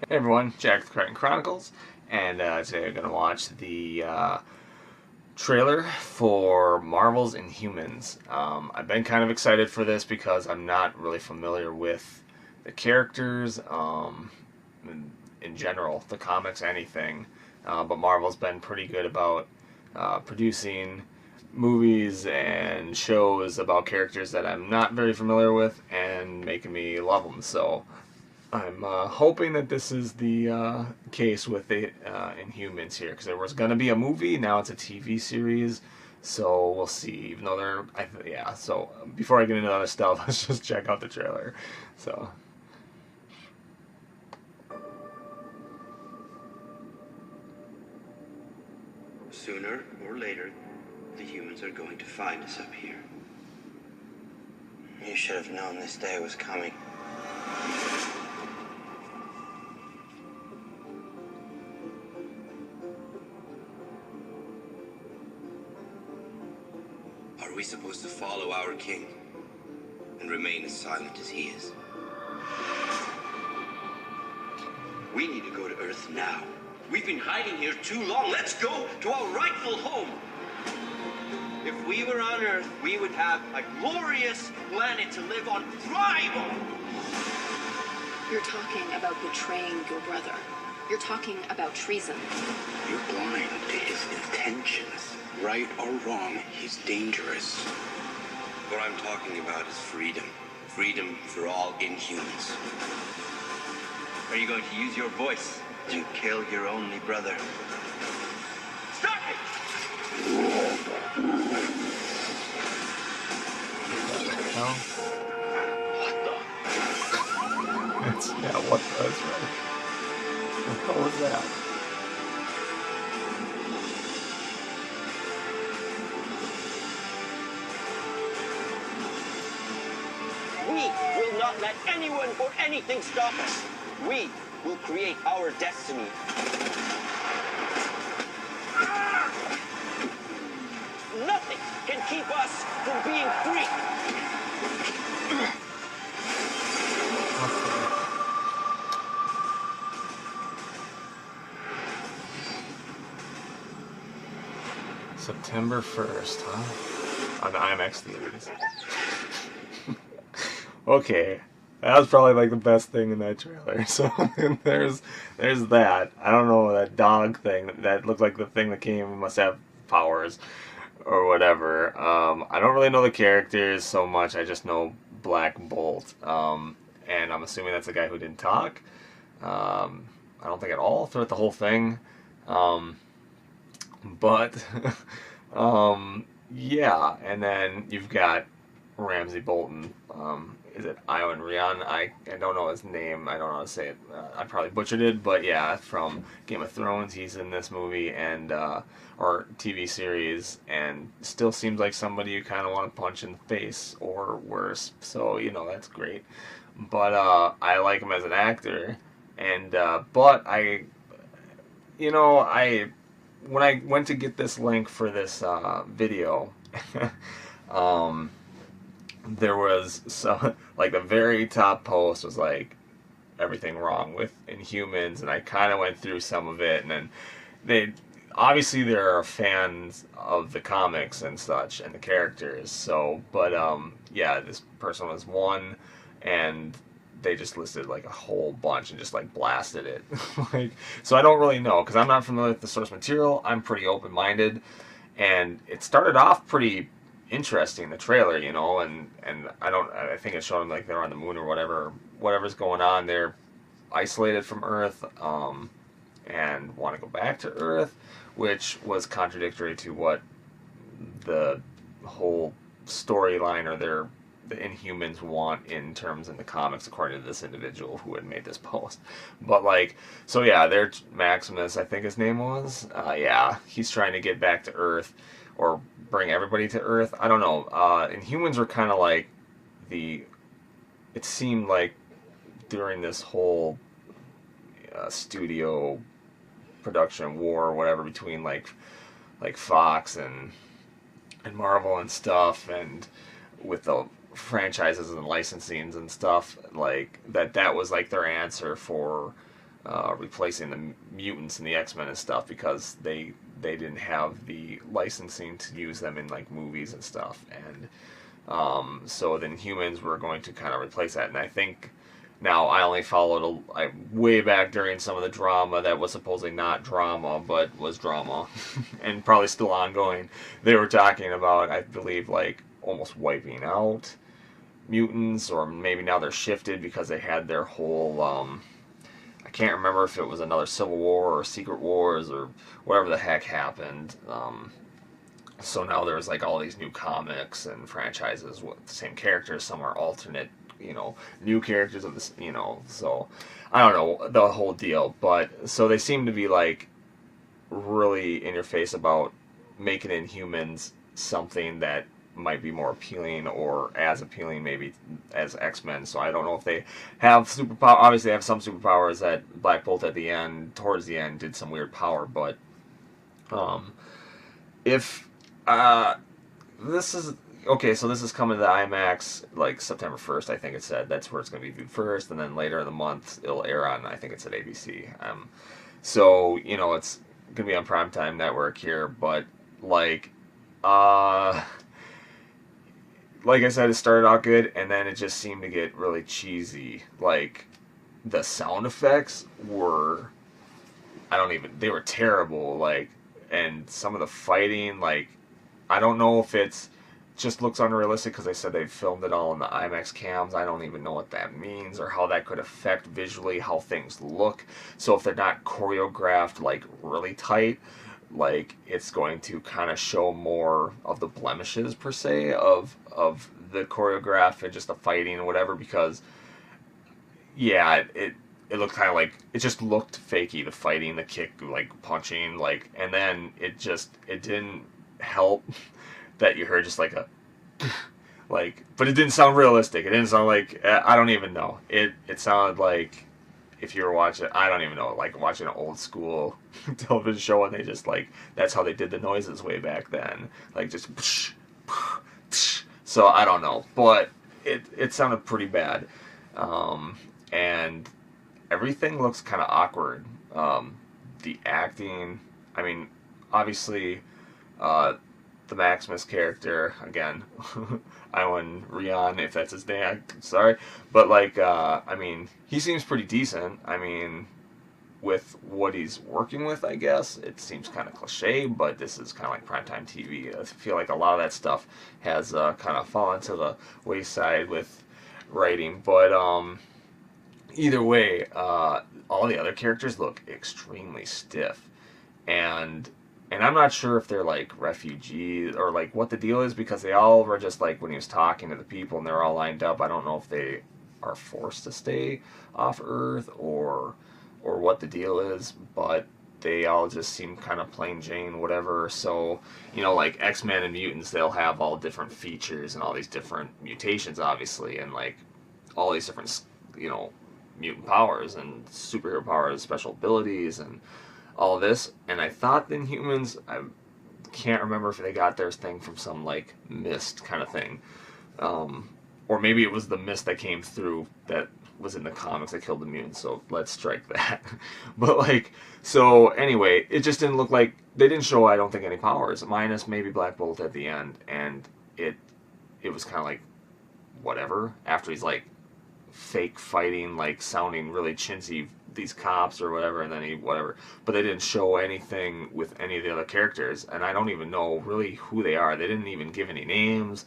Hey everyone, Jack with Cryton Chronicles, and today we're going to watch the trailer for Marvel's Inhumans. I've been kind of excited for this because I'm not really familiar with the characters, in general, the comics, anything. But Marvel's been pretty good about producing movies and shows about characters that I'm not very familiar with and making me love them. So I'm hoping that this is the case with the Inhumans here, because there was going to be a movie, now it's a TV series, so we'll see. Even though yeah. So before I get into other stuff, let's just check out the trailer. So. Sooner or later, the humans are going to find us up here. You should have known this day was coming. Are we supposed to follow our king and remain as silent as he is? We need to go to Earth now. We've been hiding here too long. Let's go to our rightful home. If we were on Earth, we would have a glorious planet to live on, thrive on. You're talking about betraying your brother. You're talking about treason. You're blind to his intentions. Right or wrong, he's dangerous. What I'm talking about is freedom. Freedom for all Inhumans. Are you going to use your voice to kill your only brother? Stop it! No. What the? What the? That's right. What was that? We will not let anyone or anything stop us. We will create our destiny. Nothing can keep us from being free. September 1st, huh? On the IMAX theaters. Okay, that was probably like the best thing in that trailer. So there's that. I don't know, that dog thing that looked like the thing that came must have powers or whatever. I don't really know the characters so much. I just know Black Bolt, and I'm assuming that's the guy who didn't talk. I don't think at all throughout the whole thing. But yeah, and then you've got Ramsey Bolton. Is it Iwan Rheon? I don't know his name. I don't know how to say it. I probably butchered it, but yeah, from Game of Thrones, he's in this movie and or TV series, and still seems like somebody you kind of want to punch in the face or worse. So that's great. But I like him as an actor, and but I when I went to get this link for this video, there was some, like, the very top post was like everything wrong with Inhumans, and I kind of went through some of it, and then they obviously there are fans of the comics and such and the characters, so but yeah, this person was one, and they just listed like a whole bunch and just like blasted it. Like, so I don't really know because I'm not familiar with the source material. I'm pretty open-minded, and it started off pretty interesting, the trailer, and I think it showed them like they're on the moon or whatever's going on. They're isolated from Earth, and want to go back to Earth, which was contradictory to what the whole storyline or the Inhumans want in terms in the comics, according to this individual who had made this post. But like, so yeah, they're Maximus, I think his name was. Yeah, he's trying to get back to Earth or bring everybody to Earth. I don't know. Inhumans were kind of like it seemed like during this whole studio production war or whatever between like Fox and Marvel and stuff, and with the franchises and licensings and stuff, like that was like their answer for replacing the mutants and the X-Men and stuff because they didn't have the licensing to use them in like movies and stuff, and so then Humans were going to kind of replace that. And I think now I only followed way back during some of the drama that was supposedly not drama but was drama and probably still ongoing. They were talking about, I believe, like almost wiping out mutants, or maybe now they're shifted because they had their whole I can't remember if it was another Civil War or Secret Wars or whatever the heck happened. So now there's like all these new comics and franchises with the same characters. Some are alternate, new characters of this, so I don't know the whole deal. But so they seem to be like really in your face about making Inhumans something that might be more appealing or as appealing maybe as X-Men. So I don't know if they have superpower. Obviously they have some superpowers. That Black Bolt at the end, towards the end, did some weird power, but if this is okay, so this is coming to the IMAX like September 1st, I think it said. That's where it's going to be viewed first, and then later in the month it'll air on, I think it's at ABC. So it's going to be on Primetime Network here, but like I said, it started out good, and then it just seemed to get really cheesy. Like, the sound effects were, they were terrible, like, and some of the fighting, like, I don't know if it's just looks unrealistic because they said they filmed it all in the IMAX cams. I don't even know what that means or how that could affect visually how things look. So if they're not choreographed, like, really tight, like it's going to kind of show more of the blemishes per se of the choreograph and just the fighting and whatever, because it looked kind of like it just looked fakey, the fighting, the kick, like punching, like, and then it didn't help that you heard just like a like, but it didn't sound realistic. It didn't sound like, I don't even know, it sounded like if you were watching, I don't even know, like watching an old school television show and they just like, that's how they did the noises way back then. Like just, so I don't know, but it sounded pretty bad. And everything looks kind of awkward. The acting, I mean, obviously, the Maximus character, again, Iwan Rion, if that's his name, I'm sorry, but like, I mean, he seems pretty decent. I mean, with what he's working with, I guess, it seems kind of cliche, but this is kind of like primetime TV. I feel like a lot of that stuff has kind of fallen to the wayside with writing, but either way, all the other characters look extremely stiff, and I'm not sure if they're like refugees or like what the deal is, because they all were just like, when he was talking to the people and they're all lined up, I don't know if they are forced to stay off Earth or what the deal is, but they all just seem kind of plain Jane, whatever. So, like X-Men and mutants, they'll have all different features and all these different mutations, obviously, and like all these different, mutant powers and superhero powers, special abilities, and all of this. And I thought the Inhumans, I can't remember if they got their thing from some like mist kind of thing, or maybe it was the mist that came through that was in the comics that killed the mutants, so let's strike that. But like, so anyway, it just didn't look like, they didn't show, I don't think, any powers, minus maybe Black Bolt at the end, and it was kind of like whatever, after he's like fake fighting, like sounding really chintzy, these cops or whatever, and then he whatever, but they didn't show anything with any of the other characters, and I don't even know really who they are. They didn't even give any names.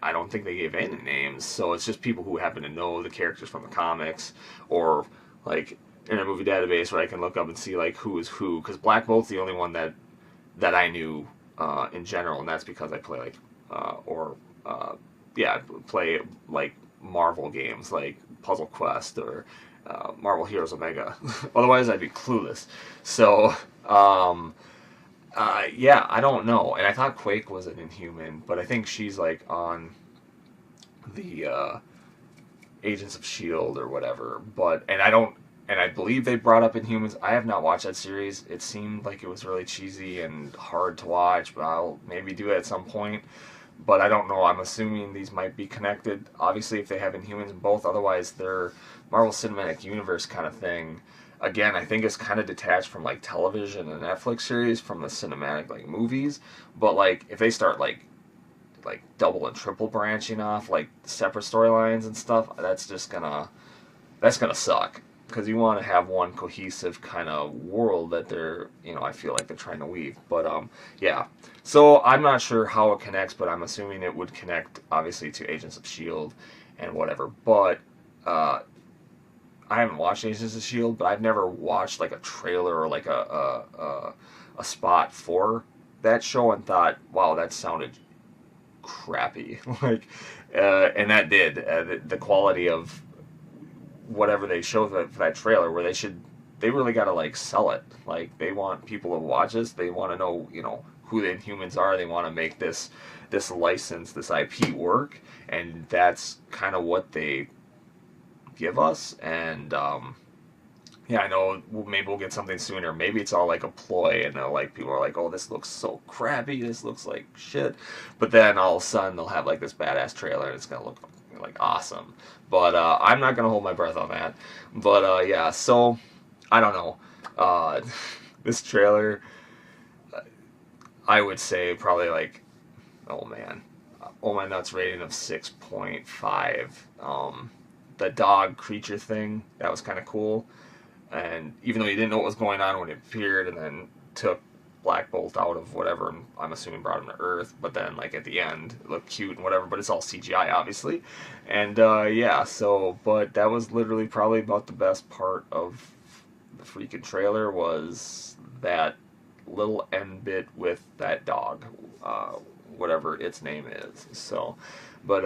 I don't think they gave any names, so it's just people who happen to know the characters from the comics, or like in a movie database where I can look up and see like who is who, because Black Bolt's the only one that I knew in general, and that's because I play like play like Marvel games like Puzzle Quest or Marvel Heroes Omega. Otherwise I'd be clueless. So I don't know. And I thought Quake was an Inhuman, but I think she's like on the Agents of S.H.I.E.L.D. or whatever. And I believe they brought up Inhumans. I have not watched that series. It seemed like it was really cheesy and hard to watch, but I'll maybe do it at some point. but I don't know. I'm assuming these might be connected. Obviously, if they have Inhumans in both, otherwise they're Marvel Cinematic Universe kind of thing. Again, I think it's kind of detached from like television and Netflix series from the cinematic like movies. But like if they start like double and triple branching off like separate storylines and stuff, that's gonna suck, because you want to have one cohesive kind of world that they're, I feel like they're trying to weave. But yeah, so I'm not sure how it connects, but I'm assuming it would connect obviously to Agents of Shield and whatever. But I haven't watched Agents of Shield, but I've never watched like a trailer or like a spot for that show and thought, wow, that sounded crappy. Like, and that did. The quality of whatever they showed for that trailer, where they really got to like sell it. Like, they want people to watch this. They want to know, who the Inhumans are. They want to make this license, this IP work, and that's kind of what they give us. And yeah, I know maybe we'll get something sooner. Maybe it's all like a ploy, and people are like, oh, this looks so crappy, this looks like shit. But then all of a sudden they'll have like this badass trailer and it's gonna look like awesome. But I'm not gonna hold my breath on that. But yeah, so I don't know. This trailer, I would say probably like, oh man, oh my nuts rating of 6.5. The dog creature thing, that was kind of cool. And even though you didn't know what was going on when it appeared, and then took Black Bolt out of whatever, and I'm assuming brought him to Earth, but then like at the end it looked cute and whatever, but it's all CGI obviously. And yeah, so, but that was literally probably about the best part of the freaking trailer, was that little end bit with that dog, whatever its name is. So, but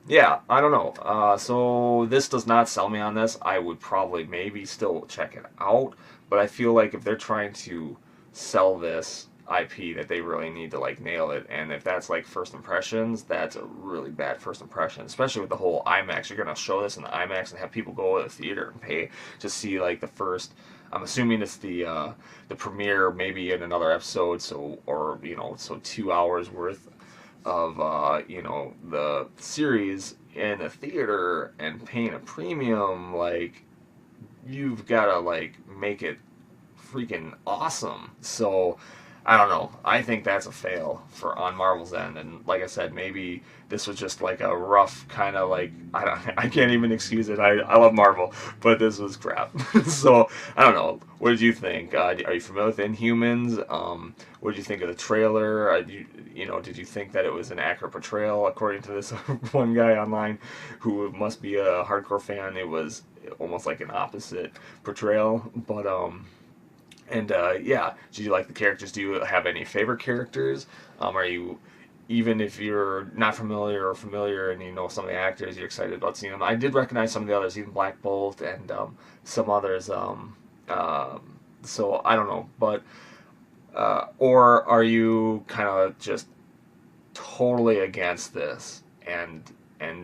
yeah, I don't know. So this does not sell me on this. I would probably maybe still check it out, but I feel like if they're trying to sell this IP, that they really need to like nail it. And if that's like first impressions, that's a really bad first impression, especially with the whole IMAX. You're gonna show this in the IMAX and have people go to the theater and pay to see like the first. I'm assuming it's the premiere, maybe in another episode. So, or so 2 hours worth of the series in a theater and paying a premium. Like, you've got to like make it freaking awesome. So I don't know. I think that's a fail on Marvel's end. And like I said, maybe this was just like a rough kind of like, I can't even excuse it. I love Marvel, but this was crap. So I don't know. What did you think? Are you familiar with Inhumans? What did you think of the trailer? Did you think that it was an accurate portrayal? According to this one guy online, who must be a hardcore fan, it was almost like an opposite portrayal. But and yeah, did you like the characters? Do you have any favorite characters? Are you, even if you're not familiar or familiar and you know some of the actors, you're excited about seeing them? I did recognize some of the others, even Black Bolt and some others. So I don't know, but or are you kind of just totally against this and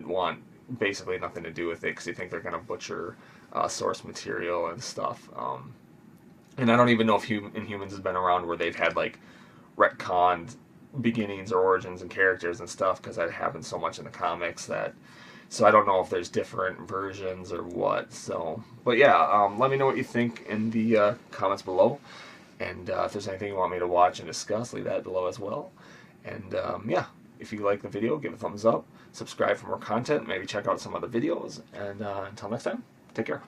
want basically nothing to do with it because you think they're going to butcher source material and stuff? And I don't even know if Inhumans has been around where they've had like retconned beginnings or origins and characters and stuff, because that happens so much in the comics that. So I don't know if there's different versions or what. So, but yeah, let me know what you think in the comments below, and if there's anything you want me to watch and discuss, leave that below as well. And yeah, if you like the video, give it a thumbs up, subscribe for more content, maybe check out some other videos, and until next time, take care.